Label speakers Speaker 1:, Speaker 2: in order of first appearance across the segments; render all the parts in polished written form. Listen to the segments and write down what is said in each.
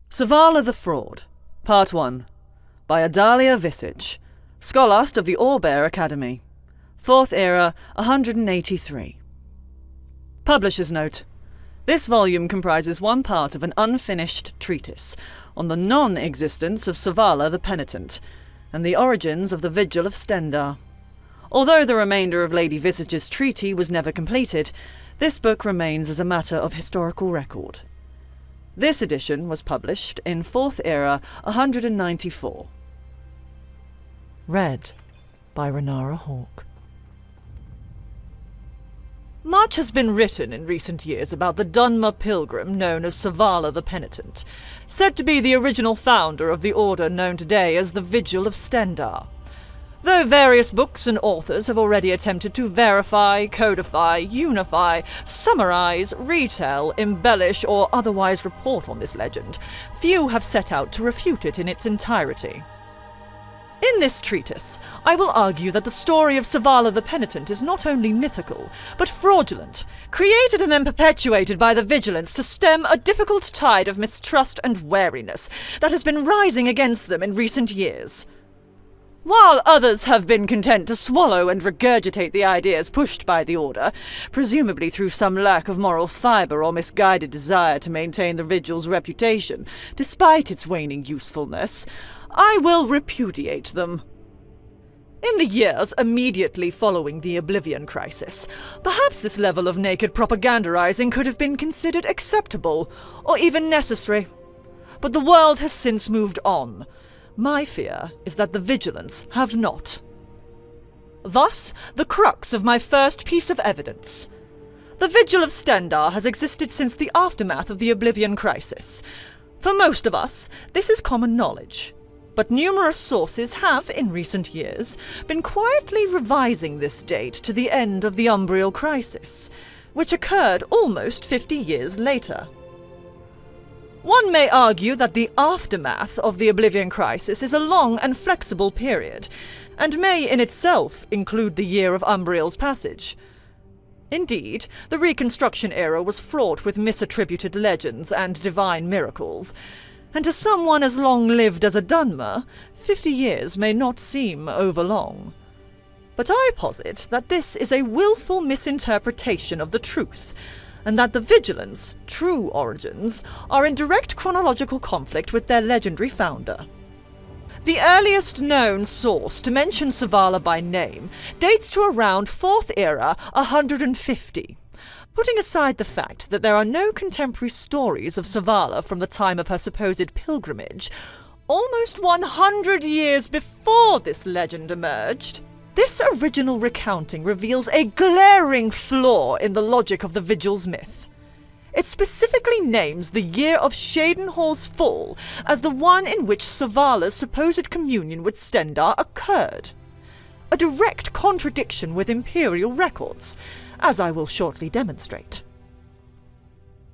Speaker 1: Sovala the Fraud, Part 1, by Adalia Visage, Scholast of the Orbear Academy, 4th Era, 183. Publisher's Note. This volume comprises one part of an unfinished treatise on the non-existence of Sovala the Penitent, and the origins of the Vigil of Stendarr. Although the remainder of Lady Visage's treaty was never completed, this book remains as a matter of historical record. This edition was published in 4th Era 194. Read by Renara Hawke. Much has been written in recent years about the Dunmer pilgrim known as Sovala the Penitent, said to be the original founder of the order known today as the Vigil of Stendarr. Though various books and authors have already attempted to verify, codify, unify, summarize, retell, embellish, or otherwise report on this legend, few have set out to refute it in its entirety. In this treatise, I will argue that the story of Sovala the Penitent is not only mythical, but fraudulent, created and then perpetuated by the Vigilants to stem a difficult tide of mistrust and wariness that has been rising against them in recent years. While others have been content to swallow and regurgitate the ideas pushed by the Order, presumably through some lack of moral fibre or misguided desire to maintain the Vigil's reputation, despite its waning usefulness, I will repudiate them. In the years immediately following the Oblivion Crisis, perhaps this level of naked propagandizing could have been considered acceptable, or even necessary. But the world has since moved on. My fear is that the Vigilants have not. Thus, the crux of my first piece of evidence. The Vigil of Stendarr has existed since the aftermath of the Oblivion Crisis. For most of us, this is common knowledge. But numerous sources have, in recent years, been quietly revising this date to the end of the Umbriel Crisis, which occurred almost 50 years later. One may argue that the aftermath of the Oblivion Crisis is a long and flexible period, and may in itself include the year of Umbriel's passage. Indeed, the Reconstruction era was fraught with misattributed legends and divine miracles, and to someone as long-lived as a Dunmer, 50 years may not seem overlong. But I posit that this is a willful misinterpretation of the truth, and that the Vigilants' true origins are in direct chronological conflict with their legendary founder. The earliest known source to mention Sovala by name dates to around 4th Era 150. Putting aside the fact that there are no contemporary stories of Sovala from the time of her supposed pilgrimage, almost 100 years before this legend emerged, this original recounting reveals a glaring flaw in the logic of the Vigil's myth. It specifically names the year of Shadenhall's fall as the one in which Sovala's supposed communion with Stendarr occurred. A direct contradiction with imperial records, as I will shortly demonstrate.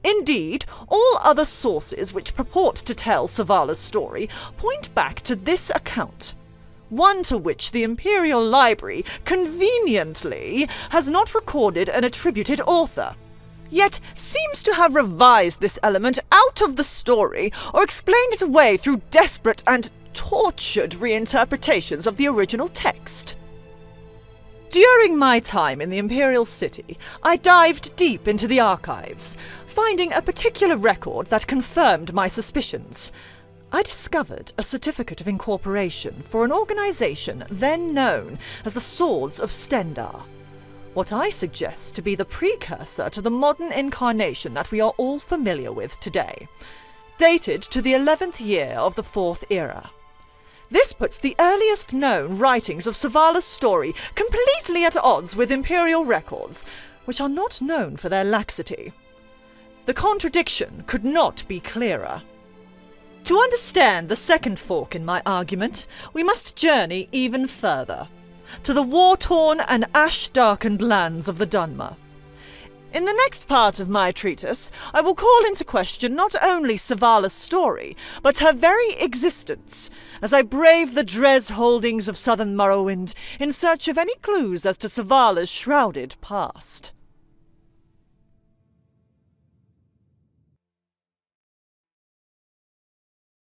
Speaker 1: Indeed, all other sources which purport to tell Sovala's story point back to this account, one to which the Imperial Library, conveniently, has not recorded an attributed author, yet seems to have revised this element out of the story or explained it away through desperate and tortured reinterpretations of the original text. During my time in the Imperial City, I dived deep into the archives, finding a particular record that confirmed my suspicions. I discovered a certificate of incorporation for an organization then known as the Swords of Stendarr, what I suggest to be the precursor to the modern incarnation that we are all familiar with today, dated to the 11th year of the 4th Era. This puts the earliest known writings of Sovala's story completely at odds with imperial records, which are not known for their laxity. The contradiction could not be clearer. To understand the second fork in my argument, we must journey even further, to the war-torn and ash-darkened lands of the Dunmer. In the next part of my treatise, I will call into question not only Sovala's story, but her very existence, as I brave the Dres holdings of southern Morrowind in search of any clues as to Sovala's shrouded past.